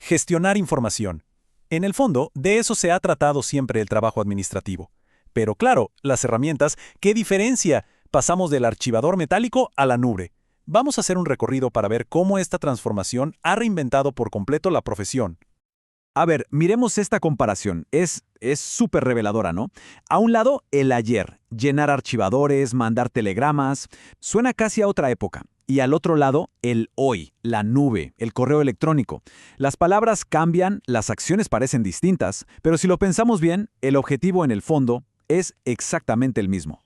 gestionar información. En el fondo, de eso se ha tratado siempre el trabajo administrativo. Pero claro, las herramientas, ¿qué diferencia? Pasamos del archivador metálico a la nube. Vamos a hacer un recorrido para ver cómo esta transformación ha reinventado por completo la profesión. A ver, miremos esta comparación. Es súper reveladora, ¿no? A un lado, el ayer, llenar archivadores, mandar telegramas, suena casi a otra época. Y al otro lado, el hoy, la nube, el correo electrónico. Las palabras cambian, las acciones parecen distintas, pero si lo pensamos bien, el objetivo en el fondo es exactamente el mismo.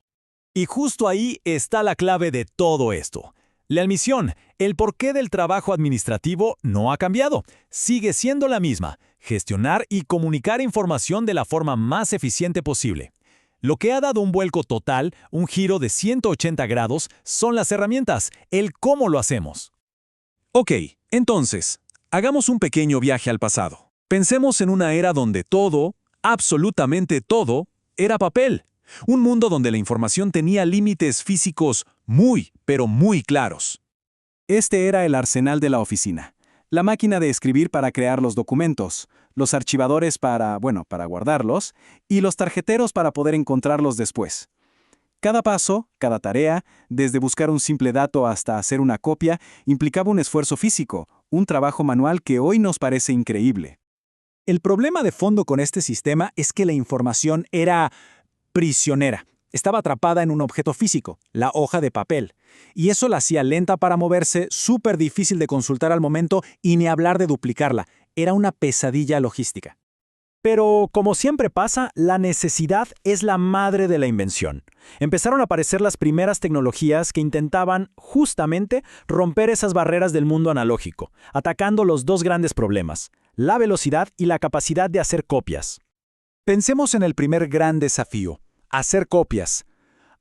Y justo ahí está la clave de todo esto. La misión, el porqué del trabajo administrativo no ha cambiado, sigue siendo la misma: gestionar y comunicar información de la forma más eficiente posible. Lo que ha dado un vuelco total, un giro de 180 grados, son las herramientas, el cómo lo hacemos. Ok, entonces, hagamos un pequeño viaje al pasado. Pensemos en una era donde todo, absolutamente todo, era papel. Un mundo donde la información tenía límites físicos muy, pero muy claros. Este era el arsenal de la oficina. La máquina de escribir para crear los documentos, los archivadores para guardarlos, y los tarjeteros para poder encontrarlos después. Cada paso, cada tarea, desde buscar un simple dato hasta hacer una copia, implicaba un esfuerzo físico, un trabajo manual que hoy nos parece increíble. El problema de fondo con este sistema es que la información era prisionera. Estaba atrapada en un objeto físico, la hoja de papel. Y eso la hacía lenta para moverse, súper difícil de consultar al momento y ni hablar de duplicarla. Era una pesadilla logística. Pero, como siempre pasa, la necesidad es la madre de la invención. Empezaron a aparecer las primeras tecnologías que intentaban, justamente, romper esas barreras del mundo analógico, atacando los dos grandes problemas: la velocidad y la capacidad de hacer copias. Pensemos en el primer gran desafío: hacer copias.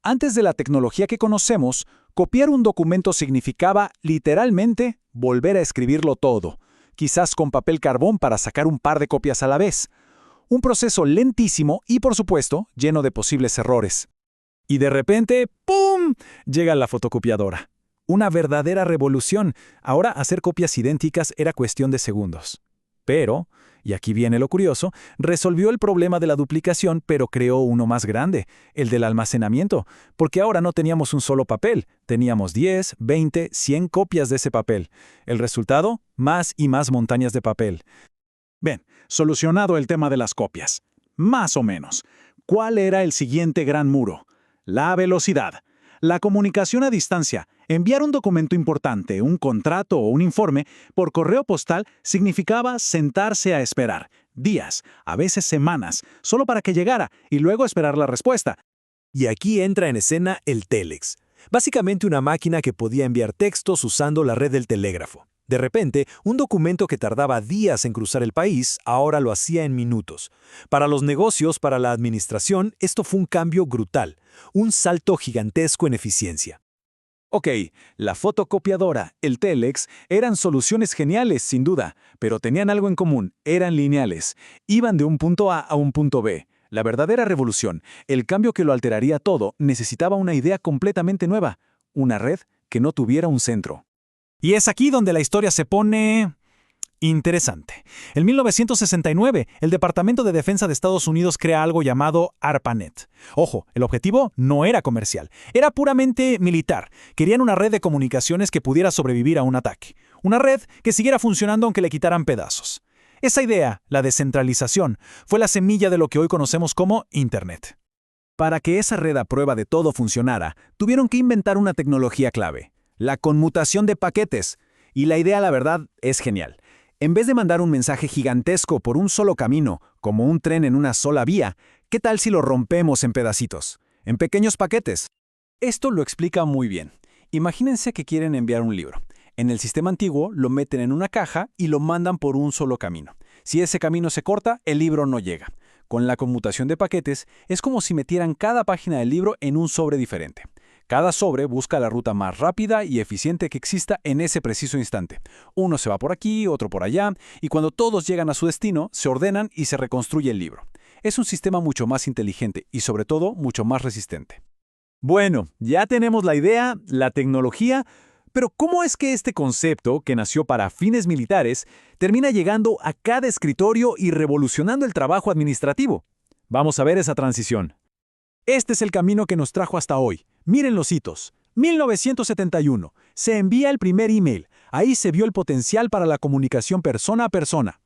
Antes de la tecnología que conocemos, copiar un documento significaba, literalmente, volver a escribirlo todo, quizás con papel carbón para sacar un par de copias a la vez. Un proceso lentísimo y, por supuesto, lleno de posibles errores. Y de repente, ¡pum!, llega la fotocopiadora. Una verdadera revolución. Ahora hacer copias idénticas era cuestión de segundos. Pero, y aquí viene lo curioso, resolvió el problema de la duplicación, pero creó uno más grande, el del almacenamiento, porque ahora no teníamos un solo papel, teníamos 10, 20, 100 copias de ese papel. El resultado, más y más montañas de papel. Bien, solucionado el tema de las copias. Más o menos. ¿Cuál era el siguiente gran muro? La velocidad. La comunicación a distancia, enviar un documento importante, un contrato o un informe, por correo postal significaba sentarse a esperar, días, a veces semanas, solo para que llegara y luego esperar la respuesta. Y aquí entra en escena el Telex, básicamente una máquina que podía enviar textos usando la red del telégrafo. De repente, un documento que tardaba días en cruzar el país, ahora lo hacía en minutos. Para los negocios, para la administración, esto fue un cambio brutal, un salto gigantesco en eficiencia. Ok, la fotocopiadora, el Telex, eran soluciones geniales, sin duda, pero tenían algo en común: eran lineales. Iban de un punto A un punto B. La verdadera revolución, el cambio que lo alteraría todo, necesitaba una idea completamente nueva, una red que no tuviera un centro. Y es aquí donde la historia se pone interesante. En 1969, el Departamento de Defensa de Estados Unidos crea algo llamado ARPANET. Ojo, el objetivo no era comercial, era puramente militar. Querían una red de comunicaciones que pudiera sobrevivir a un ataque. Una red que siguiera funcionando aunque le quitaran pedazos. Esa idea, la descentralización, fue la semilla de lo que hoy conocemos como Internet. Para que esa red a prueba de todo funcionara, tuvieron que inventar una tecnología clave: la conmutación de paquetes. Y la idea, la verdad, es genial. En vez de mandar un mensaje gigantesco por un solo camino, como un tren en una sola vía, ¿qué tal si lo rompemos en pedacitos, en pequeños paquetes? Esto lo explica muy bien. Imagínense que quieren enviar un libro. En el sistema antiguo lo meten en una caja y lo mandan por un solo camino. Si ese camino se corta, el libro no llega. Con la conmutación de paquetes, es como si metieran cada página del libro en un sobre diferente. Cada sobre busca la ruta más rápida y eficiente que exista en ese preciso instante. Uno se va por aquí, otro por allá, y cuando todos llegan a su destino, se ordenan y se reconstruye el libro. Es un sistema mucho más inteligente y, sobre todo, mucho más resistente. Bueno, ya tenemos la idea, la tecnología, Pero ¿cómo es que este concepto, que nació para fines militares, termina llegando a cada escritorio y revolucionando el trabajo administrativo? Vamos a ver esa transición. Este es el camino que nos trajo hasta hoy. Miren los hitos. 1971. Se envía el primer email. Ahí se vio el potencial para la comunicación persona a persona.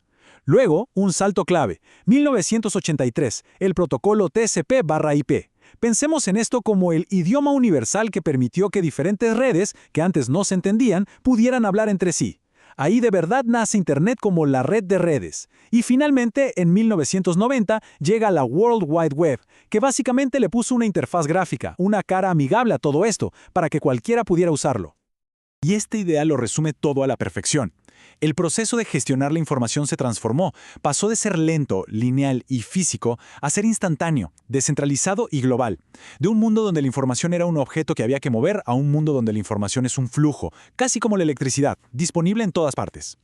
Luego, un salto clave. 1983. El protocolo TCP/IP. Pensemos en esto como el idioma universal que permitió que diferentes redes, que antes no se entendían, pudieran hablar entre sí. Ahí de verdad nace Internet como la red de redes. Y finalmente, en 1990, llega la World Wide Web, que básicamente le puso una interfaz gráfica, una cara amigable a todo esto, para que cualquiera pudiera usarlo. Y esta idea lo resume todo a la perfección. El proceso de gestionar la información se transformó, pasó de ser lento, lineal y físico a ser instantáneo, descentralizado y global. De un mundo donde la información era un objeto que había que mover a un mundo donde la información es un flujo, casi como la electricidad, disponible en todas partes.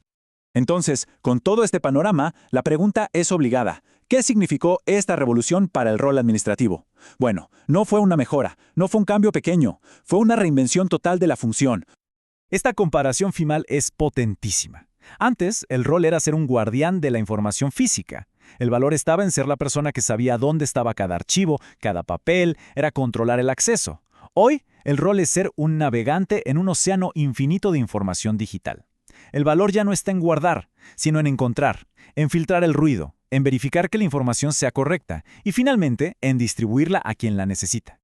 Entonces, con todo este panorama, la pregunta es obligada. ¿Qué significó esta revolución para el rol administrativo? Bueno, no fue una mejora, no fue un cambio pequeño, fue una reinvención total de la función. Esta comparación final es potentísima. Antes, el rol era ser un guardián de la información física. El valor estaba en ser la persona que sabía dónde estaba cada archivo, cada papel, era controlar el acceso. Hoy, el rol es ser un navegante en un océano infinito de información digital. El valor ya no está en guardar, sino en encontrar, en filtrar el ruido, en verificar que la información sea correcta y finalmente en distribuirla a quien la necesita.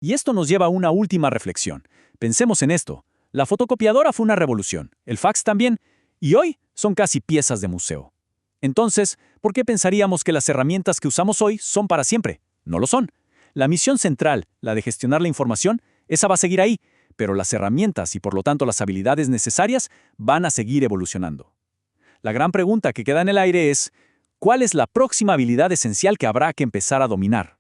Y esto nos lleva a una última reflexión. Pensemos en esto. La fotocopiadora fue una revolución, el fax también, y hoy son casi piezas de museo. Entonces, ¿por qué pensaríamos que las herramientas que usamos hoy son para siempre? No lo son. La misión central, la de gestionar la información, esa va a seguir ahí, pero las herramientas y por lo tanto las habilidades necesarias van a seguir evolucionando. La gran pregunta que queda en el aire es, ¿cuál es la próxima habilidad esencial que habrá que empezar a dominar?